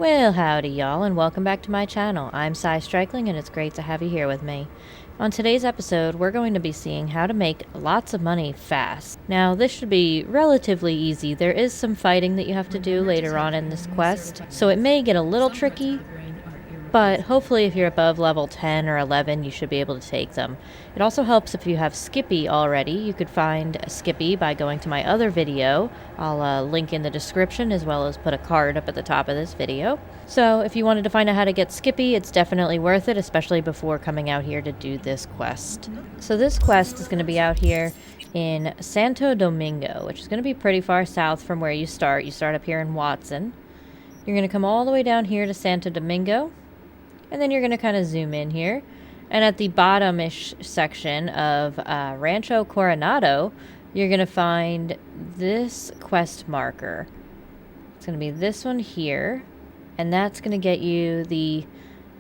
Well, howdy y'all, and welcome back to my channel. I'm Cy Strikling, and it's great to have you here with me. On today's episode, we're going to be seeing how to make lots of money fast. Now, this should be relatively easy. There is some fighting that you have to do later on in this quest, so it may get a little tricky, but hopefully if you're above level 10 or 11, you should be able to take them. It also helps if you have Skippy already. You could find Skippy by going to my other video. I'll link in the description as well as put a card up at the top of this video. So if you wanted to find out how to get Skippy, it's definitely worth it, especially before coming out here to do this quest. So this quest is going to be out here in Santo Domingo, which is going to be pretty far south from where you start. You start up here in Watson. You're going to come all the way down here to Santo Domingo. And then you're going to kind of zoom in here. And at the bottom-ish section of Rancho Coronado, you're going to find this quest marker. It's going to be this one here. And that's going to get you the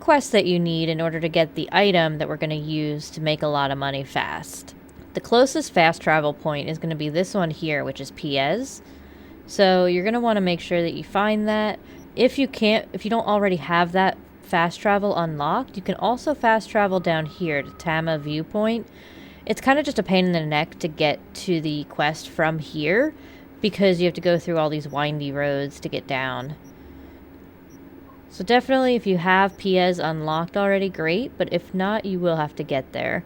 quest that you need in order to get the item that we're going to use to make a lot of money fast. The closest fast travel point is going to be this one here, which is Piez. So you're going to want to make sure that you find that. If you don't already have that fast travel unlocked, you can also fast travel down here to Tama Viewpoint. It's kind of just a pain in the neck to get to the quest from here because you have to go through all these windy roads to get down. So definitely if you have Piez unlocked already, great, but if not, you will have to get there.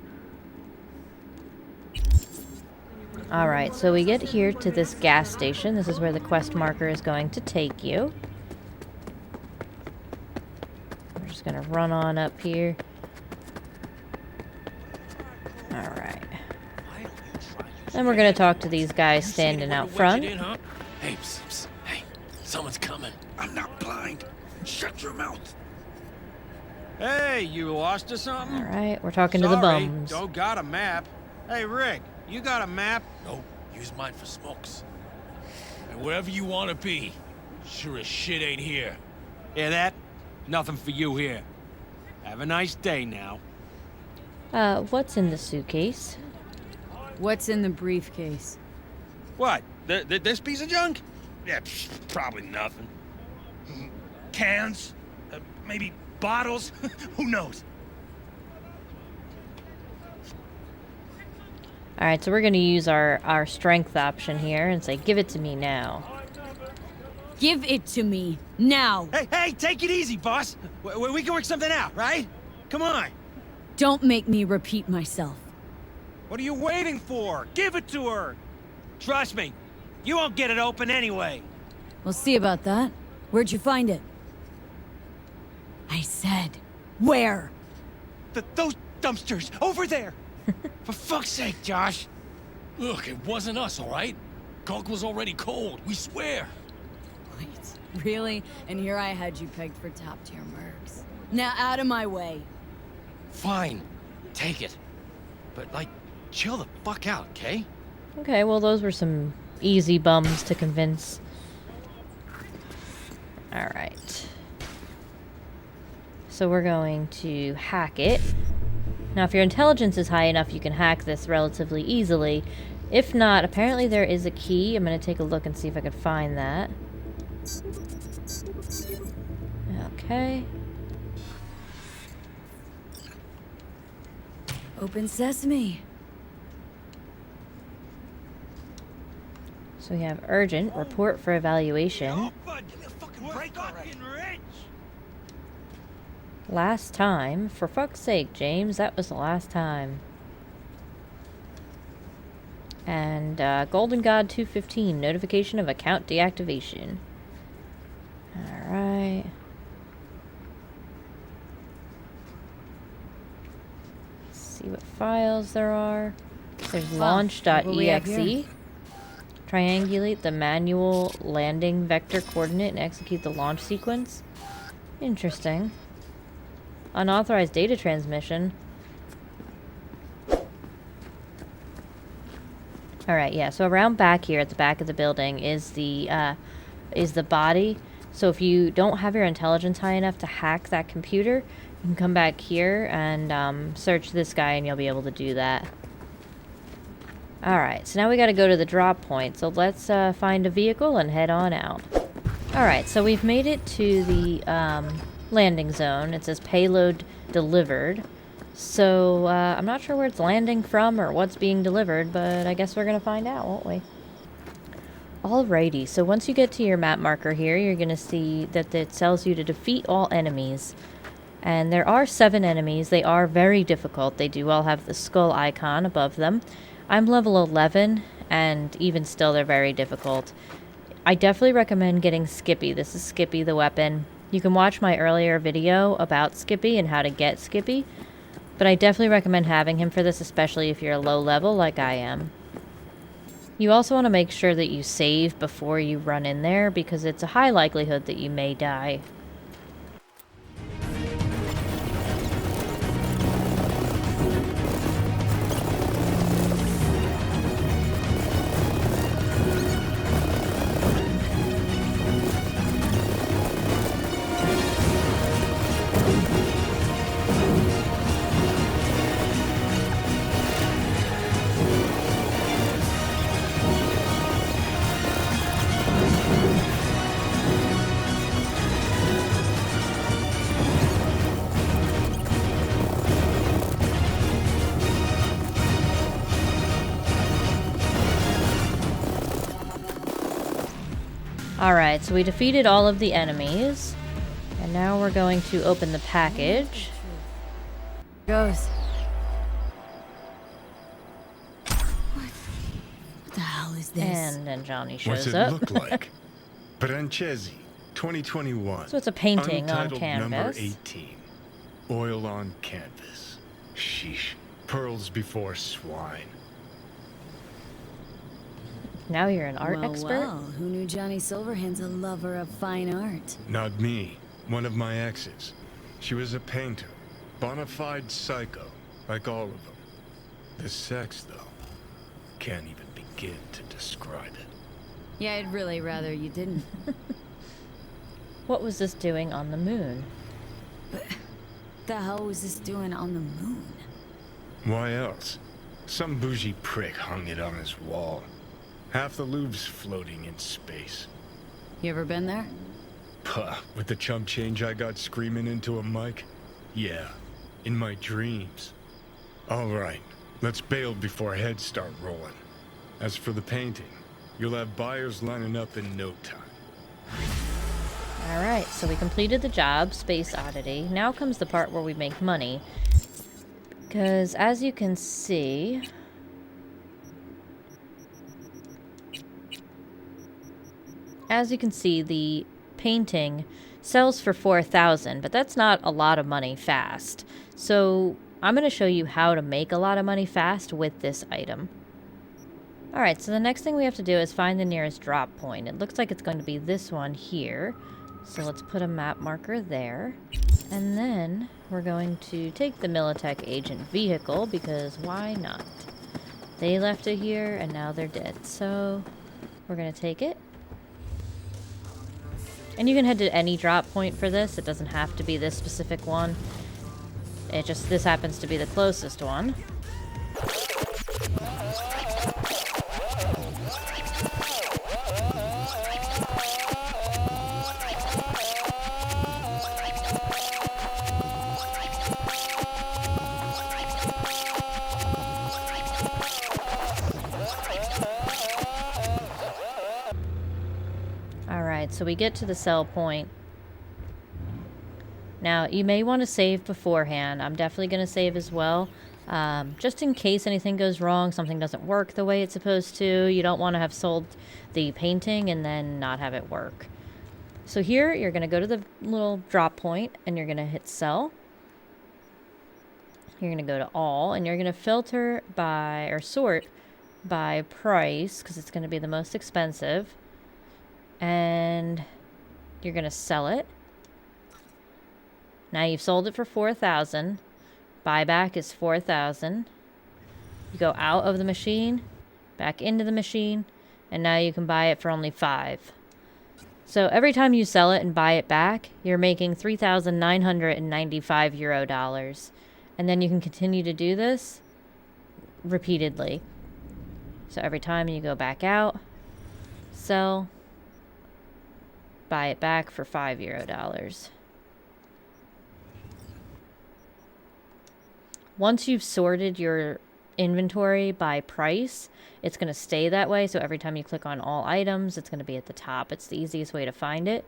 Alright, so we get here to this gas station. This is where the quest marker is going to take you. Gonna run on up here. Alright. Then we're gonna talk to these guys standing out front. Hey, psst, hey, someone's coming. I'm not blind. Shut your mouth. Hey, you lost or something? Alright, we're talking to the bums. Don't got a map. Hey, Rick, you got a map? Nope, use mine for smokes. And wherever you want to be, sure as shit ain't here. Hear that? Nothing for you here. Have a nice day now. What's in the suitcase? What's in the briefcase? What? This piece of junk? Yeah, probably nothing. Cans? Maybe bottles? Who knows? Alright, so we're gonna use our strength option here and say, give it to me now. Give it to me, now! Hey, take it easy, boss. We can work something out, right? Come on. Don't make me repeat myself. What are you waiting for? Give it to her. Trust me, you won't get it open anyway. We'll see about that. Where'd you find it? I said, where? Those dumpsters, over there! For fuck's sake, Josh. Look, it wasn't us, all right? Coke was already cold, we swear. Wait, really? And here I had you pegged for top-tier mercs. Now out of my way. Fine, take it. But, like, chill the fuck out, okay? Okay, well those were some easy bums to convince. Alright. So we're going to hack it. Now if your intelligence is high enough, you can hack this relatively easily. If not, apparently there is a key. I'm going to take a look and see if I can find that. Okay. Open sesame. So we have urgent, report for evaluation. Oh, bud, give me a fucking break already. Rich. Last time. For fuck's sake, James, that was the last time. And Golden God 215, notification of account deactivation. Alright. Let's see what files there are. There's launch.exe. Triangulate the manual landing vector coordinate and execute the launch sequence. Interesting. Unauthorized data transmission. Alright, yeah, so around back here at the back of the building is the body. So if you don't have your intelligence high enough to hack that computer, you can come back here and search this guy and you'll be able to do that. Alright, so now we gotta go to the drop point. So let's find a vehicle and head on out. Alright, so we've made it to the landing zone. It says payload delivered. So I'm not sure where it's landing from or what's being delivered, but I guess we're going to find out, won't we? Alrighty, so once you get to your map marker here, you're going to see that it tells you to defeat all enemies. And there are 7 enemies. They are very difficult. They do all have the skull icon above them. I'm level 11, and even still they're very difficult. I definitely recommend getting Skippy. This is Skippy the weapon. You can watch my earlier video about Skippy and how to get Skippy. But I definitely recommend having him for this, especially if you're a low level like I am. You also want to make sure that you save before you run in there, because it's a high likelihood that you may die. Alright, so we defeated all of the enemies. And now we're going to open the package. Goes. What the hell is this? And then Johnny shows What's it up. look like? Brancesi, 2021. So it's a painting on Untitled canvas. number 18. Oil on canvas. Sheesh. Pearls before swine. Now you're an art well, expert? Well, who knew Johnny Silverhand's a lover of fine art? Not me. One of my exes. She was a painter. Bona fide psycho. Like all of them. The sex, though. Can't even begin to describe it. Yeah, I'd really rather you didn't. What was this doing on the moon? The hell was this doing on the moon? Why else? Some bougie prick hung it on his wall. Half the Louvre's floating in space. You ever been there? Puh, with the chump change I got screaming into a mic? Yeah, in my dreams. All right, let's bail before heads start rolling. As for the painting, you'll have buyers lining up in no time. Alright, so we completed the job, Space Oddity. Now comes the part where we make money. Because as you can see... the painting sells for 4,000, but that's not a lot of money fast. So I'm going to show you how to make a lot of money fast with this item. Alright, so the next thing we have to do is find the nearest drop point. It looks like it's going to be this one here. So let's put a map marker there. And then we're going to take the Militech agent vehicle, because why not? They left it here and now they're dead. So we're going to take it. And you can head to any drop point for this. It doesn't have to be this specific one. This happens to be the closest one. Alright, so we get to the sell point. Now, you may want to save beforehand. I'm definitely going to save as well. Just in case anything goes wrong, something doesn't work the way it's supposed to. You don't want to have sold the painting and then not have it work. So here, you're going to go to the little drop point and you're going to hit sell. You're going to go to all and you're going to filter by, or sort by price, because it's going to be the most expensive. And you're going to sell it. Now you've sold it for 4,000. Buyback is 4,000. You go out of the machine, back into the machine, and now you can buy it for only 5. So every time you sell it and buy it back, you're making 3,995 euro dollars. And then you can continue to do this repeatedly. So every time you go back out, sell, buy it back for €5. Once you've sorted your inventory by price, it's going to stay that way. So every time you click on all items, it's going to be at the top. It's the easiest way to find it.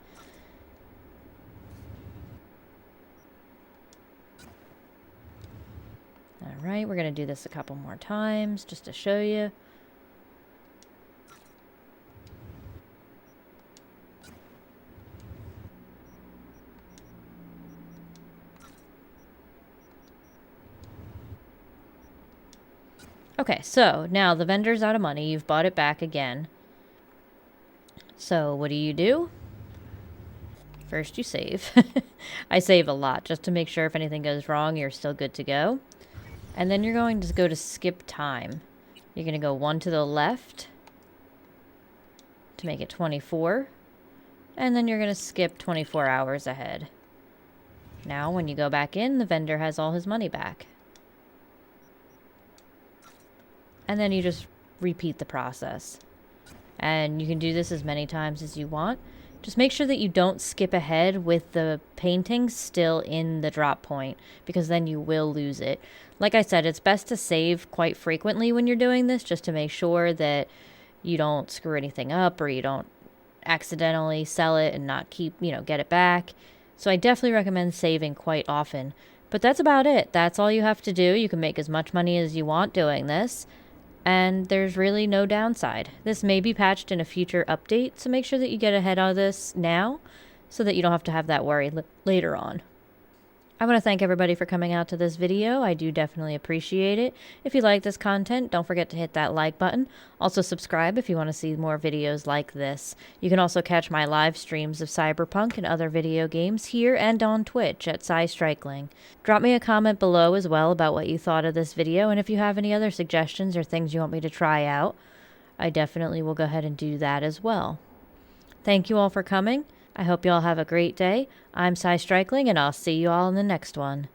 All right, we're going to do this a couple more times just to show you. Okay, so now the vendor's out of money. You've bought it back again. So what do? First you save. I save a lot just to make sure if anything goes wrong, you're still good to go. And then you're going to go to skip time. You're going to go 1 to the left to make it 24. And then you're going to skip 24 hours ahead. Now when you go back in, the vendor has all his money back. And then you just repeat the process. And you can do this as many times as you want. Just make sure that you don't skip ahead with the painting still in the drop point, because then you will lose it. Like I said, it's best to save quite frequently when you're doing this, just to make sure that you don't screw anything up or you don't accidentally sell it and not keep, get it back. So I definitely recommend saving quite often. But that's about it. That's all you have to do. You can make as much money as you want doing this. And there's really no downside. This may be patched in a future update, so make sure that you get ahead of this now so that you don't have to have that worry later on. I want to thank everybody for coming out to this video. I do definitely appreciate it. If you like this content, don't forget to hit that like button. Also subscribe if you want to see more videos like this. You can also catch my live streams of Cyberpunk and other video games here and on Twitch at Cystrikling. Drop me a comment below as well about what you thought of this video, and if you have any other suggestions or things you want me to try out, I definitely will go ahead and do that as well. Thank you all for coming. I hope you all have a great day. I'm Cystrikling, and I'll see you all in the next one.